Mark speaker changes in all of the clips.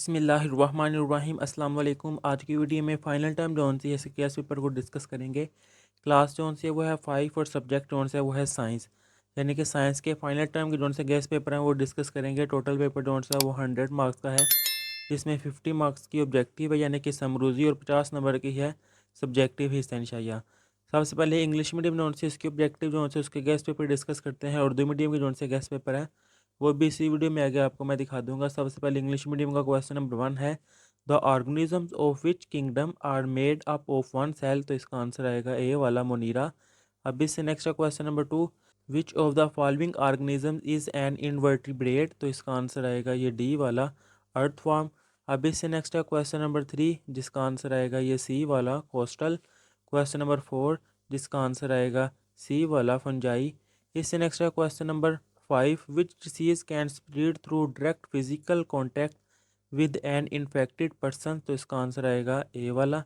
Speaker 1: बिस्मिल्लाहिर्रहमानिर्रहीम अस्सलाम वालेकुम। आज की वीडियो में फ़ाइनल टर्म जोन सी है केस पेपर को डिस्कस करेंगे। क्लास जोन से वो है 5 और सब्जेक्ट जोन से वो है साइंस। यानी कि साइंस के फाइनल टर्म के जोन से गेस पेपर हैं वो डिस्कस करेंगे। टोटल पेपर जोन से वो 100 मार्क्स का है, जिसमें 50 मार्क्स की ऑब्जेक्टिव है यानी कि समरूज़ी और 50 नंबर की है सब्जेक्टिव हिस्सा इंशाअल्लाह। सबसे पहले इंग्लिश मीडियम जोन से इसकी ऑब्जेक्टिव जोन से उसके गेस्ट पेपर डिस्कस करते हैं। उर्दू मीडियम के जोन से गेस्ट पेपर है, वो भी इसी वीडियो में आगे आपको मैं दिखा दूंगा। सबसे पहले इंग्लिश मीडियम का क्वेश्चन नंबर 1 है, the organisms of which kingdom are made up of one cell. तो इसका आंसर आएगा ए वाला मोनीरा। अब इससे next question number 2, which of the following organism is an invertebrate. तो इसका आंसर आएगा ये डी वाला अर्थफॉर्म। अब इससे नेक्स्ट है क्वेश्चन नंबर 3, जिसका आंसर आएगा ये सी वाला कोस्टल। क्वेश्चन नंबर 4, जिसका आंसर आएगा सी वाला फंजाई। इससे नेक्स्ट है question number 5, which disease can spread through direct physical contact with an infected person. तो इसका आंसर आएगा ए वाला।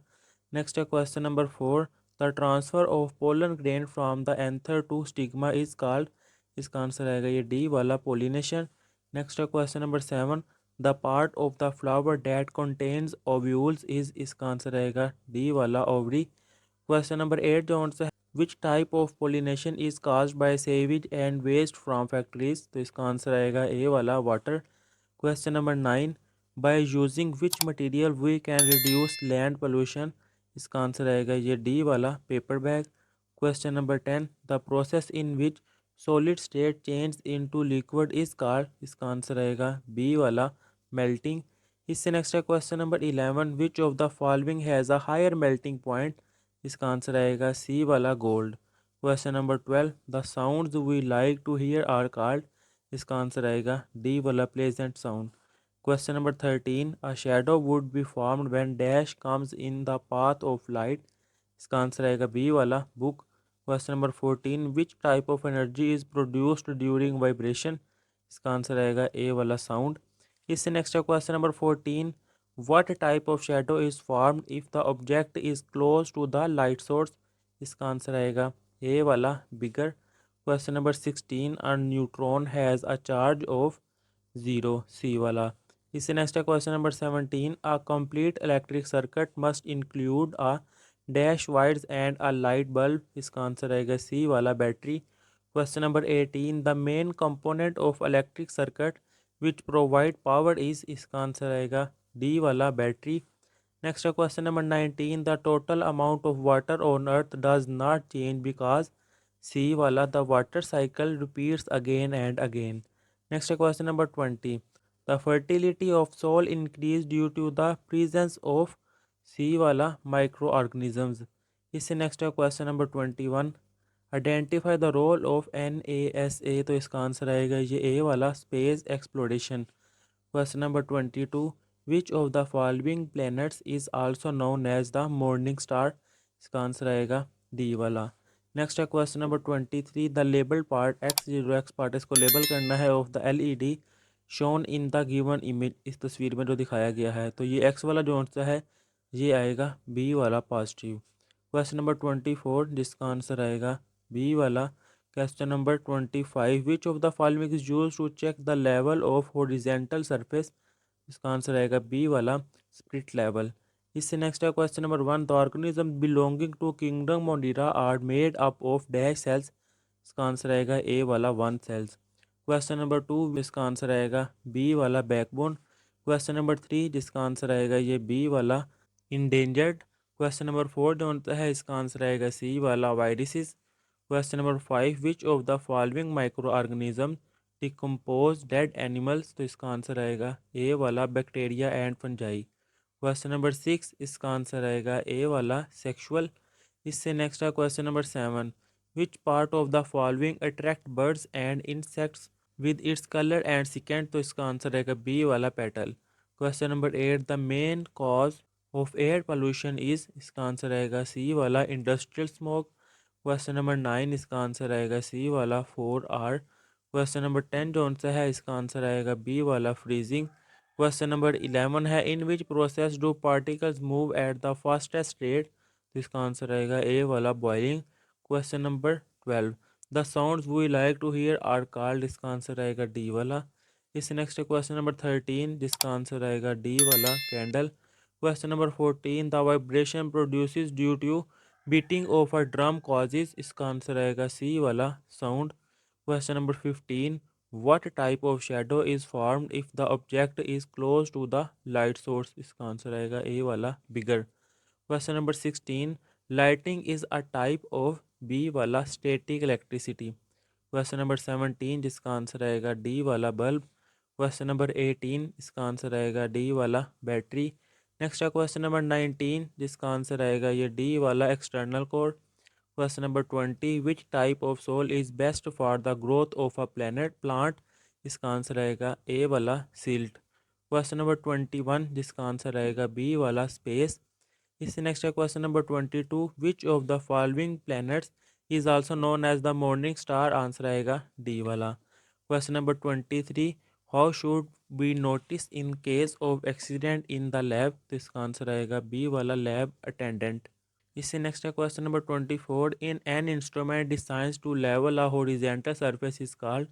Speaker 1: नेक्स्ट है question number 4, the transfer of pollen grain from the anther to stigma is called. इसका answer आएगा ये D वाला pollination. Next है question number 7, the part of the flower that contains ovules is. इसका answer आएगा D वाला ovary. Question number 8 जो answer है, which type of pollination is caused by sewage and waste from factories. तो इसका answer आएगा A वाला water. Question number 9, by using which material we can reduce land pollution. इसका answer आएगा ये D वाला paper bag. Question number 10, the process in which solid state change into liquid is called. इसका answer आएगा B वाला melting. इससे next है question number 11, which of the following has a higher melting point. इसका answer आएगा C वाला gold. Question number 12, the sounds we like to hear are called. इसका answer आएगा डी वाला pleasant sound. Question number 13, a shadow would be formed when dash comes in the path of light. इसका answer आएगा B वाला book. Question number 14, which type of energy is produced during vibration. इसका answer आएगा A वाला sound. इससे next है question number 14, what type of shadow is formed if the object is close to the light source. इसका answer आएगा A वाला bigger. Question number 16, a neutron has a charge of zero, C वाला। इससे next है question number 17, a complete electric circuit must include a dash wires and a light bulb. इसका answer आएगा C वाला battery. Question number 18, the main component of electric circuit which provide power is. इसका answer आएगा D वाला battery. Next question number 19, the total amount of water on earth does not change because. C वाला the water cycle repeats again and again. Next question number 20, the fertility of soil increase due to the presence of. C वाला microorganisms. इससे next है question number 21, identify the role of NASA। तो इसका answer आएगा ये A वाला space exploration. Question number 22, which of the following planets is also known as the morning star. इसका answer आएगा डी वाला। नेक्स्ट है question number 23, the label part X0 X part इसको लेबल करना है of the LED shown in the given image. इस तस्वीर में जो दिखाया गया है, तो ये एक्स वाला जो आंसर है ये आएगा बी वाला पॉजिटिव। क्वेश्चन नंबर 24, जिसका आंसर आएगा बी वाला। Question number 25, which of the following is use to check the level of horizontal surface. इसका आंसर आएगा बी वाला स्प्लिट लेवल। इससे नेक्स्ट है question number 1, the organism belonging to kingdom monera are made up of dash cells. इसका answer आएगा A वाला one sales. Question number 2, इसका answer आएगा बी वाला बैकबोन। क्वेश्चन नंबर 3, जिसका आंसर आएगा ये बी वाला इंडेंजर्ड। क्वेश्चन नंबर 4 जो होता है इसका आंसर आएगा सी वाला viruses. Question number 5, which of the following micro organism decompose dead animals. तो इसका आंसर आएगा ए वाला bacteria and fungi. Question number 6, इसका आंसर आएगा ए वाला सेक्सुअल। इससे नेक्स्ट है question number 7, which part of the following attract birds and insects with its colour and scent. तो इसका आंसर आएगा बी वाला petal. Question number 8, the main cause of air pollution is. इसका answer आएगा C वाला industrial smoke. Question number 9, इसका answer आएगा C वाला 4R। क्वेश्चन नंबर 10 जो आंसर है इसका आंसर आएगा बी वाला फ्रीजिंग। क्वेश्चन नंबर 11 है, in which process do particles move at the fastest rate. तो इसका आंसर आएगा ए वाला boiling. Question number 12, the sounds we like to hear are called. इसका आंसर आएगा डी वाला। इससे नेक्स्ट है क्वेश्चन नंबर 13, जिसका आंसर आएगा डी वाला candle. Question number 14, the vibration produces due to beating of a drum causes, इसका answer आएगा सी वाला sound. Question number 15, what type of shadow is formed if the object is close to the light source, इसका answer आएगा A वाला bigger. Question number 16, lighting is a type of B वाला static electricity. Question number 17, जिसका answer आएगा D वाला bulb. Question number 18, इसका answer आएगा D वाला बैटरी। नेक्स्ट है क्वेश्चन नंबर 19, जिसका आंसर आएगा ये डी वाला external core. Question number 20, which type of soil is best for the growth of a plant, इसका आंसर आएगा ए वाला सिल्ट। क्वेश्चन नंबर 21, जिसका आंसर आएगा बी वाला स्पेस। इससे नेक्स्ट है question number 22, which of the following planets is also known as the morning star, answer आएगा D वाला। Question number 23, how should be notice in case of accident in the lab, तो इसका answer आएगा B वाला lab attendant. इससे next है question number 24, in an instrument designs to level a horizontal surface is called,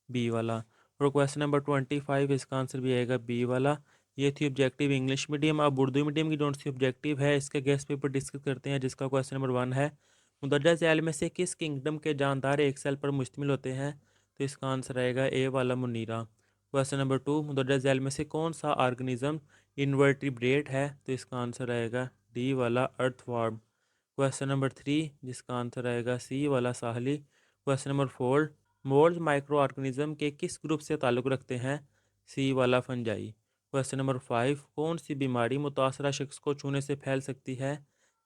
Speaker 1: B वाला। और question number 25, इसका answer भी आएगा बी वाला। ये थी ऑब्जेक्टिव इंग्लिश मीडियम। अब उर्दू मीडियम की जो सी ऑब्जेक्टिव है इसके गेस्ट पेपर डिस्कस करते हैं, जिसका क्वेश्चन नंबर 1 है, मुंदरजा झैल में से किस किंगडम के जानदार एक सेल पर मुश्तमिल होते हैं, तो इसका आंसर आएगा ए वाला मुनीरा। क्वेश्चन नंबर 2, मुंदरजा झैल में से कौन सा ऑर्गेनिज्म इनवर्टिब्रेट है, तो इसका आंसर आएगा डी वाला अर्थवॉर्म। क्वेश्चन नंबर 3, जिसका आंसर आएगा सी वाला Sahli. Question number 4, mould micro organism के किस ग्रुप से ताल्लुक़ रखते हैं, सी वाला फंजाई। क्वेश्चन नंबर 5, कौन सी बीमारी मुतासरा शख्स को छूने से फैल सकती है,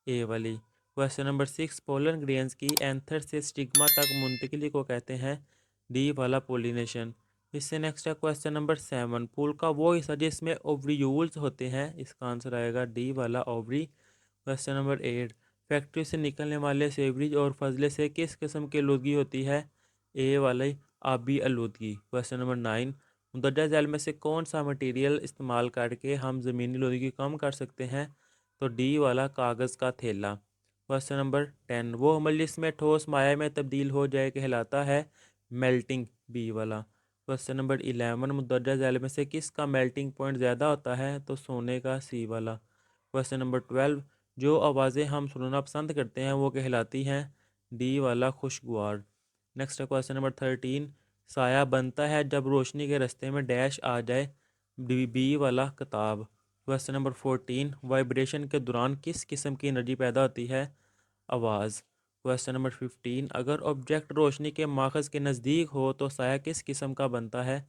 Speaker 1: ए वाली। क्वेश्चन नंबर 6, पोलन ग्रेन्स की एंथर से स्टिग्मा तक मुंतकिली को कहते हैं, डी वाला पोलिनेशन। इससे नेक्स्ट है क्वेश्चन नंबर 7, फूल का वो हिस्सा जिसमें ओवरियूल्स होते हैं, इसका आंसर आएगा डी वाला ओवरी। क्वेश्चन नंबर 8, फैक्ट्री से निकलने वाले सेवरेज और फजले से किस किस्म की आलूदगी होती है, ए वाले आबी आलूदगी। क्वेश्चन नंबर 9, मुंदरजा झैल में से कौन सा मटेरियल इस्तेमाल करके हम ज़मीनी आलूदगी कम कर सकते हैं, तो डी वाला कागज़ का थैला। क्वेश्चन नंबर 10, वो अमल जिसमें ठोस माया में तब्दील हो जाए कहलाता है, मेल्टिंग, बी वाला। क्वेश्चन नंबर 11, मुंदरजा झैल में से किसका मेल्टिंग पॉइंट ज़्यादा होता है, तो सोने का, सी वाला। क्वेश्चन नंबर 12, जो आवाज़ें हम सुनना पसंद करते हैं वो कहलाती हैं, डी वाला खुशगवार। नेक्स्ट है क्वेश्चन नंबर 13, साया बनता है जब रोशनी के रास्ते में डैश आ जाए, बी वाला किताब। क्वेश्चन नंबर 14, वाइब्रेशन के दौरान किस किस्म की एनर्जी पैदा होती है, आवाज़। क्वेश्चन नंबर 15, अगर ऑब्जेक्ट रोशनी के माखज़ के नज़दीक हो तो साया किस किस्म का बनता है,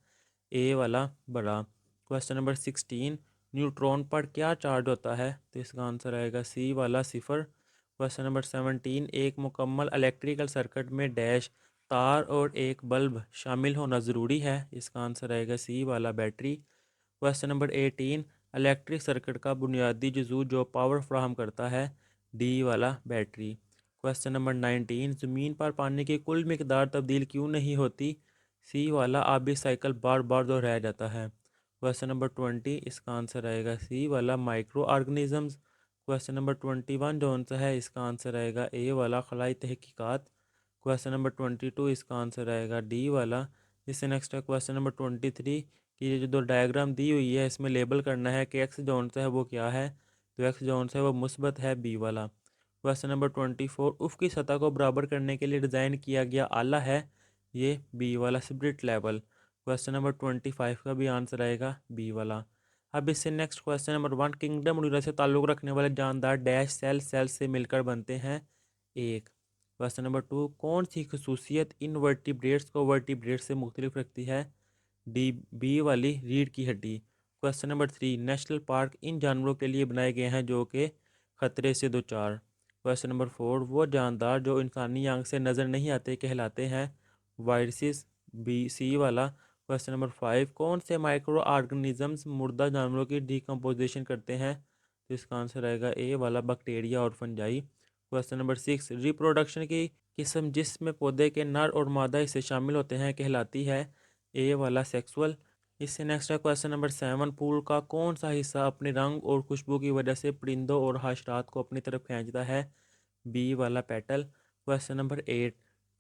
Speaker 1: ए वाला बड़ा। क्वेश्चन नंबर 16, न्यूट्रॉन पर क्या चार्ज होता है, तो इसका आंसर आएगा सी वाला सिफर। क्वेश्चन नंबर 17, एक मुकम्मल इलेक्ट्रिकल सर्किट में डैश तार और एक बल्ब शामिल होना ज़रूरी है, इसका आंसर आएगा सी वाला battery. Question number 18, electric circuit का बुनियादी जुज़ू जो पावर फ्राहम करता है, डी वाला बैटरी। क्वेश्चन नंबर 19, ज़मीन पर पानी की कुल मिकदार तब्दील क्यों नहीं होती, सी वाला आबी साइकिल बार बार दोहराया जाता है। क्वेश्चन नंबर 20, इसका आंसर आएगा सी वाला माइक्रो ऑर्गेनिजम्स। क्वेश्चन नंबर 21 जो सा है इसका आंसर आएगा ए वाला खलाई तहकीकात। क्वेश्चन नंबर 22, इसका आंसर आएगा डी वाला। इससे नेक्स्ट है क्वेश्चन नंबर 23, कि ये जो दो डायग्राम दी हुई है इसमें लेबल करना है कि एक्स जोन सा है वो क्या है, तो एक्स जोन सा है वो मुस्बत है, बी वाला। क्वेश्चन नंबर 24, उफ़ की सतह को बराबर करने के लिए डिज़ाइन किया गया आला है, ये बी वाला स्प्रिट लेवल। क्वेश्चन नंबर 25 का भी आंसर आएगा बी वाला। अब इससे next question number 1, kingdom Munira से ताल्लुक़ रखने वाले जानदार डैश सेल से मिलकर बनते हैं, एक। क्वेश्चन नंबर 2, कौन सी खसूसियत इन वर्टिब्रेट्स को वर्टिब्रेट्स से मुख्तलिफ रखती है, डी बी वाली रीढ़ की हड्डी। क्वेश्चन नंबर 3, नेशनल पार्क इन जानवरों के लिए बनाए गए हैं जो कि खतरे से दो चार। क्वेश्चन नंबर 4, वो जानदार जो इंसानी आंख से नज़र नहीं आते कहलाते हैं, वायरसेस, बी सी वाला। क्वेश्चन नंबर 5, कौन से माइक्रो ऑर्गेनिजम्स मुर्दा जानवरों की डिकम्पोजिशन करते हैं, तो इसका आंसर आएगा ए वाला बैक्टीरिया और फंजाई। क्वेश्चन नंबर 6, रिप्रोडक्शन की किस्म जिसमें पौधे के नर और मादा हिस्से शामिल होते हैं कहलाती है, ए वाला सेक्सुअल। इससे नेक्स्ट है क्वेश्चन नंबर 7, फूल का कौन सा हिस्सा अपने रंग और खुशबू की वजह से परिंदों और हाशरात को अपनी तरफ खींचता है, बी वाला पेटल। क्वेश्चन नंबर 8,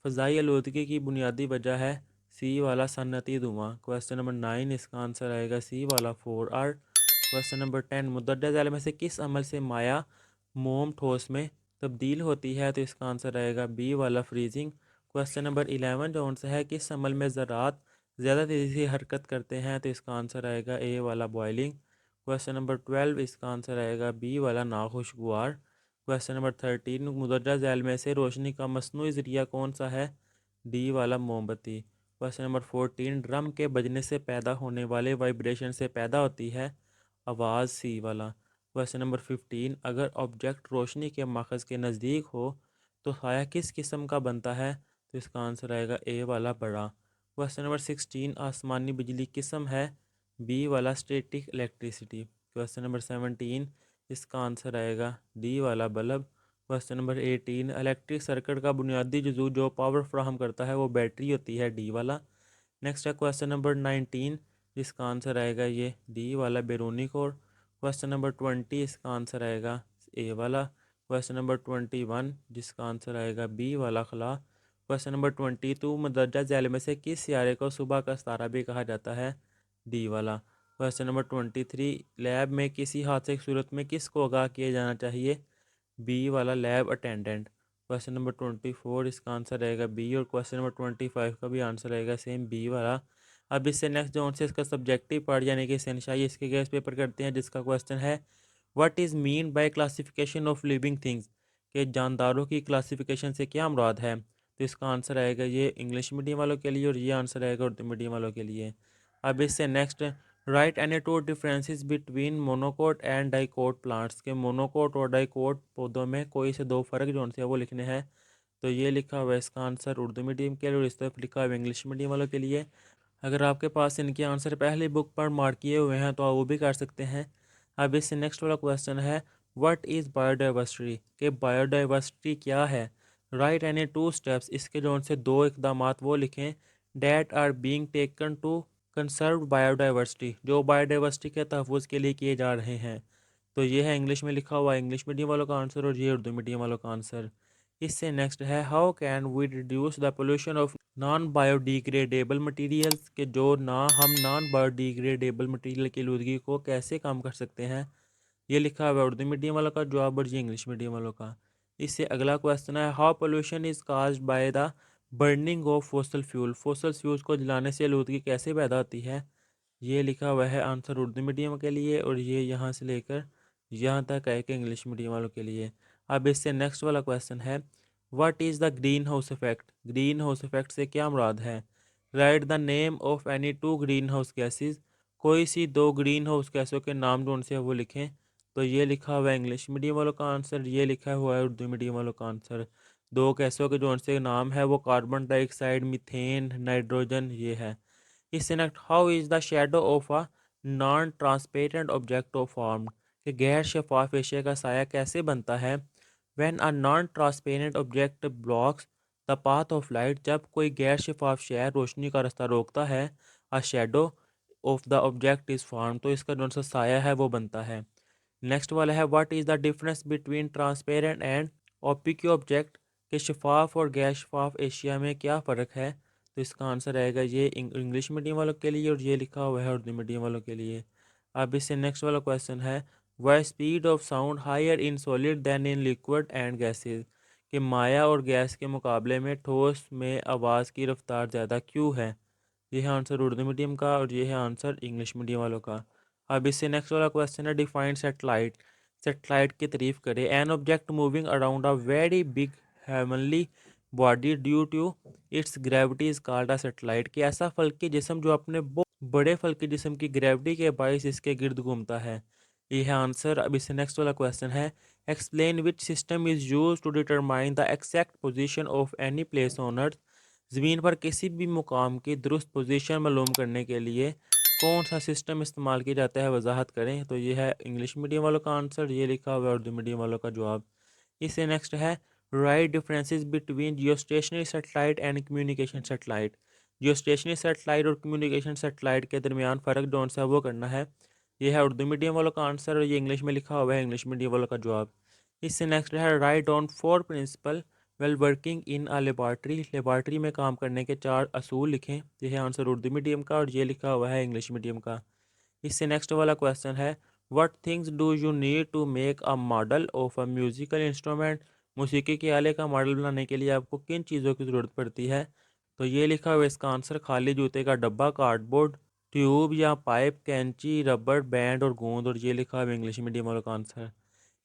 Speaker 1: फ़ज़ाई आलूदगी की बुनियादी वजह है, सी वाला सन्नती धुआं। क्वेश्चन नंबर 9 इसका आंसर आएगा सी वाला 4R। क्वेश्चन नंबर 10 मुद्दत जैल में से किस अमल से माया मोम ठोस में तब्दील होती है, तो इसका आंसर आएगा बी वाला फ्रीजिंग। क्वेश्चन नंबर 11 जो आंसर है किस अमल में ज़रात ज़्यादा तेज़ी से हरकत करते हैं, तो इसका आंसर आएगा ए वाला बॉयलिंग। क्वेश्चन नंबर 12 इसका आंसर आएगा बी वाला नाखुशगवार। क्वेश्चन नंबर 13 मुदर्रज झैल में से रोशनी का मसनूई ज़रिया कौन सा है, डी वाला मोमबत्ती। क्वेश्चन नंबर 14 ड्रम के बजने से पैदा होने वाले वाइब्रेशन से पैदा होती है आवाज़, सी वाला। क्वेश्चन नंबर 15 अगर ऑब्जेक्ट रोशनी के मखज़ के नज़दीक हो तो साया किस किस्म का बनता है, तो इसका आंसर आएगा ए वाला बड़ा। क्वेश्चन नंबर 16 आसमानी बिजली किस्म है, बी वाला स्टैटिक इलेक्ट्रिसिटी। क्वेश्चन नंबर 17 इसका आंसर आएगा डी वाला bulb. Question number 18 electric circuit का बुनियादी जुजू जो पावर फ्राहम करता है वो बैटरी होती है, डी वाला। नेक्स्ट है क्वेश्चन नंबर 19 इसका आंसर आएगा ये डी वाला बैरूनी कोर। क्वेश्चन नंबर 20 इसका आंसर आएगा ए वाला। क्वेश्चन नंबर 21 जिसका आंसर आएगा बी वाला खला। क्वेश्चन नंबर 22 मदरजा झैल में से किस सियारे को सुबह का सितारा भी कहा जाता है, डी वाला। क्वेश्चन नंबर 23 लैब में किसी हादसे की सूरत में किसको आगाह किया जाना चाहिए, बी वाला लैब अटेंडेंट। क्वेश्चन नंबर 24 इसका आंसर रहेगा बी, और क्वेश्चन नंबर 25 का भी आंसर रहेगा सेम बी वाला। अब इससे नेक्स्ट जो आंसर इसका सब्जेक्टिव पार्ट यानी कि शहनशाही इसके गैस पेपर करते हैं, जिसका क्वेश्चन है what is mean bye classification of living things, के जानदारों की क्लासिफिकेशन से क्या मुराद है, तो इसका आंसर आएगा ये इंग्लिश मीडियम वालों के लिए और ये आंसर आएगा उर्दू मीडियम वालों के लिए। अब इससे next right any to differences between monocot and dicot plants, के मोनोकोट और डाइकोट पौधों में कोई से दो फ़र्क जो उनसे वो लिखने हैं, तो ये लिखा हुआ है इसका आंसर उर्दू मीडियम के लिए और इस तरफ लिखा हुआ है इंग्लिश मीडियम वालों के लिए। अगर आपके पास इनके आंसर पहले बुक पर मार्क किए हुए हैं तो आप वो भी कर सकते हैं। अब इससे नेक्स्ट वाला क्वेश्चन है व्हाट इज़ बायोडाइवर्सिटी, के बायोडाइवर्सिटी क्या है। राइट एनी टू स्टेप्स, इसके जो उनसे दो इकदाम वो लिखें that are being taken to conserve biodiversity, जो बायोडाइवर्सिटी के तहफ़्फ़ुज़ के लिए किए जा रहे हैं। तो ये है इंग्लिश में लिखा हुआ इंग्लिश मीडियम वालों का आंसर और ये उर्दू मीडियम वालों का आंसर। इससे नेक्स्ट है how can we reduce the pollution of non biodegradable materials, के जो ना हम नॉन बायोडिग्रेडेबल मटेरियल की आलूदगी को कैसे कम कर सकते हैं। ये लिखा हुआ है उर्दू मीडियम वालों का जवाब और ये इंग्लिश मीडियम वालों का। इससे अगला क्वेश्चन है how pollution is caused by the burning of fossil fuel, fossil fuels को जलाने से आलूदगी कैसे पैदा होती है। ये लिखा हुआ है आंसर उर्दू मीडियम के लिए और ये यहाँ से लेकर यहाँ तक है कि इंग्लिश मीडियम वालों के लिए। अब इससे नेक्स्ट वाला क्वेश्चन है what is the green house effect, green house effect से क्या मुराद है। Right the name of any two green house gases, कोई सी दो ग्रीन हाउस गैसों के नाम जो उनसे वो लिखें। तो ये लिखा हुआ है इंग्लिश मीडियम वालों का आंसर, ये लिखा हुआ है उर्दू मीडियम वालों का आंसर। दो गैसों के जो उनसे नाम है वो कार्बन डाइऑक्साइड, मीथेन, नाइट्रोजन ये है। इससे next how is the shadow of a non transparent object of form, कि गैर शफाफ एशिया का साया कैसे बनता है। When a non transparent object blocks the path of light, जब कोई गैर शफाफ शय रोशनी का रास्ता रोकता है, a shadow of the object is form, तो इसका जो सा साया है वो बनता है। नेक्स्ट वाला है what is the difference between transparent and OPEC object, के शफाफ और गैर शफाफ एशिया में क्या फ़र्क है। तो इसका आंसर आएगा ये इंग्लिश मीडियम वालों के लिए और ये लिखा हुआ है उर्दू मीडियम वालों के लिए। अब इससे नेक्स्ट वाला क्वेश्चन है why speed of sound higher in solid than in liquid and gases, कि माया और गैस के मुकाबले में ठोस में आवाज़ की रफ्तार ज़्यादा क्यों है। ये है आंसर उर्दू मीडियम का और ये है आंसर इंग्लिश मीडियम वालों का। अब इससे नेक्स्ट वाला क्वेश्चन है डिफाइंड सेटेलाइट, सेटेलाइट की तारीफ करें। An object moving around a very big heavenly body due to its gravity is called a satellite, कि ऐसा फल्की जिस्म जो अपने बहुत बड़े फल्की जिस्म की ग्रेविटी के बायस इसके गिर्द घूमता है। ये है आंसर। अब इससे नेक्स्ट वाला क्वेश्चन है explain which system is use to determine the exact position of any place on earth, ज़मीन पर किसी भी मुकाम की दुरुस्त पोजीशन मालूम करने के लिए कौन सा सिस्टम इस्तेमाल किया जाता है, वजाहत करें। तो ये है इंग्लिश मीडियम वालों का आंसर, ये लिखा हुआ है उर्दू मीडियम वालों का जवाब। इससे नेक्स्ट है right differences between Jio stationery satellite and communication satellite, Jio stationery satellite और कम्युनिकेशन सेटेलाइट के दरमियान फ़र्क जो सा वो करना है। ये है उर्दू मीडियम वालों का आंसर और ये इंग्लिश में लिखा हुआ है इंग्लिश मीडियम वालों का जवाब। इससे नेक्स्ट है write on four principal well working in a laboratory में काम करने के 4 असूल लिखें। ये है आंसर उर्दू मीडियम का और ये लिखा हुआ है इंग्लिश मीडियम का। इससे नेक्स्ट वाला क्वेश्चन है what things do you need to make a model of a musical instrument. मौसीकी के आले का मॉडल बनाने के लिए आपको किन चीज़ों की ज़रूरत पड़ती है। तो ये लिखा हुआ है इसका आंसर खाली जूते का डब्बा, कार्डबोर्ड, ट्यूब या पाइप, कैंची, रबड़ बैंड और गोंद, और ये लिखा हुआ है इंग्लिश मीडियम वाला का आंसर।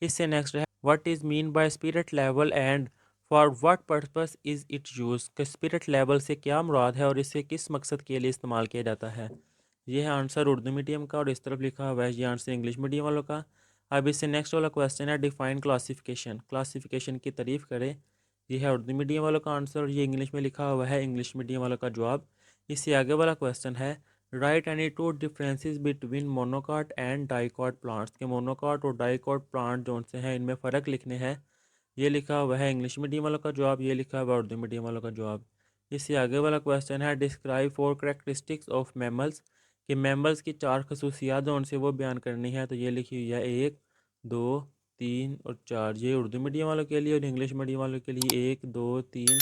Speaker 1: इससे नेक्स्ट है what is mean bye spirit level and for what purpose is it use. कि स्पिरिट लेवल से क्या मुराद है और इसे किस मकसद के लिए इस्तेमाल किया जाता है। ये है आंसर उर्दू मीडियम का और इस तरफ लिखा हुआ है ये आंसर इंग्लिश मीडियम वालों का। अब इससे नेक्स्ट वाला क्वेश्चन है डिफाइन क्लासिफिकेशन। क्लासिफिकेशन की तारीफ करें। ये है उर्दू मीडियम वालों का आंसर और ये इंग्लिश में लिखा हुआ है इंग्लिश मीडियम वालों का जवाब। इससे आगे वाला क्वेश्चन है write any to differences between monocot and dicot plants. के मोनोकाट और डाइकॉट प्लांट जो से हैं इनमें फ़र्क लिखने हैं। ये लिखा हुआ है इंग्लिश मीडियम वालों का जवाब, ये लिखा हुआ है उर्दू मीडियम वालों का जवाब। इससे आगे वाला क्वेश्चन है डिस्क्राइब 4 करेक्टरिस्टिक्स ऑफ मैमल्स। कि मैमल्स की 4 खसूसियात जो उनसे वो बयान करनी है। तो ये लिखी हुई है 1, 2, 3 और 4। ये उर्दू मीडियम वालों के लिए और इंग्लिश मीडियम वालों के लिए 1, 2, 3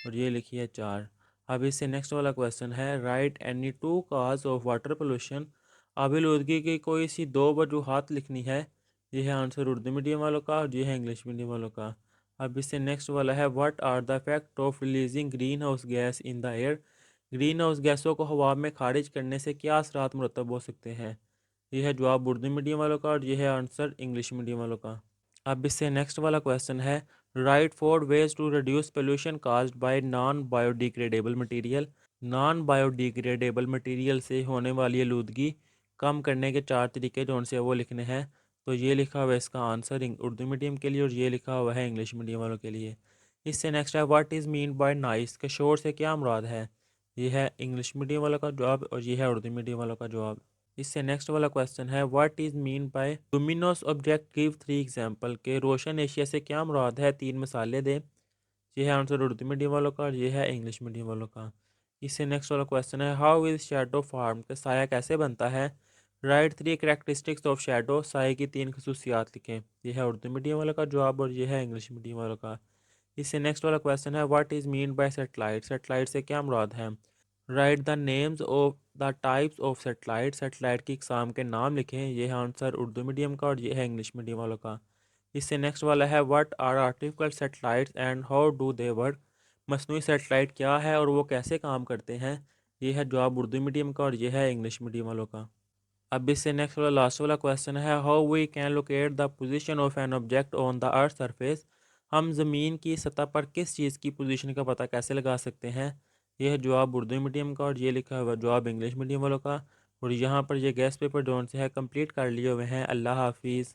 Speaker 1: और ये लिखी है 4। अब इससे नेक्स्ट वाला क्वेश्चन है write any two cause of water pollution. आबिलूदगी की कोई सी 2 वजूहात लिखनी है। ये है आंसर उर्दू मीडियम वालों का और ये है इंग्लिश मीडियम वालों का। अब इससे नेक्स्ट वाला है what are the effect of releasing green house gas in the air. Green house गैसों को हवा में खारिज करने से क्या असरात मुरतब हो सकते हैं। यह है जवाब उर्दू मीडियम वालों का और यह है आंसर इंग्लिश मीडियम वालों का। अब इससे नेक्स्ट वाला क्वेश्चन है write 4 ways to reduce pollution caused by non biodegradable material. Non biodegradable material से होने वाली आलूदगी कम करने के 4 तरीके जो उनसे वो लिखने हैं। तो ये लिखा हुआ है इसका आंसर उर्दू मीडियम के लिए और ये लिखा हुआ है इंग्लिश मीडियम वालों के लिए। इससे नेक्स्ट है what is mean bye nice. के शोर से क्या मुराद है। ये है इंग्लिश मीडियम वालों का जवाब और ये है उर्दू मीडियम वालों का जवाब। इससे नेक्स्ट वाला क्वेश्चन है what is mean by luminous object give 3 example. के रोशन एशिया से क्या मुराद है, 3 मिसालें दें। ये है आंसर उर्दू मीडियम वालों का और ये है इंग्लिश मीडियम वालों का। इससे नेक्स्ट वाला क्वेश्चन है हाउ इज़ शेडो फॉर्म। के साया कैसे बनता है। Right 3 characteristics of shadow. साए की 3 खसूसियात लिखें। यह है उर्दू मीडियम वाला का जवाब और यह है इंग्लिश मीडियम वालों का। इससे नेक्स्ट वाला क्वेश्चन है what is mean bye satellite. Satellite से क्या मुराद है। Right the names of the types of satellite. Satellite की इकसाम के नाम लिखें। यह है आंसर उर्दू मीडियम का और यह है इंग्लिश मीडियम वालों का। इससे नेक्स्ट वाला है what are artificial satellites and how do they work. मसनूई सेटेलाइट क्या है और वो कैसे काम करते हैं। ये है जवाब उर्दू मीडियम का और यह है इंग्लिश मीडियम वालों का। अब इससे नेक्स्ट वाला लास्ट वाला क्वेश्चन है how we can locate the position of an object on the earth surface. हम ज़मीन की सतह पर किस चीज़ की पोजीशन का पता कैसे लगा सकते हैं। यह है जवाब उर्दू मीडियम का और ये लिखा हुआ जवाब इंग्लिश मीडियम वालों का। और यहाँ पर ये गैस पेपर जोन से है कंप्लीट कर लिए हुए हैं। अल्लाह हाफिज़।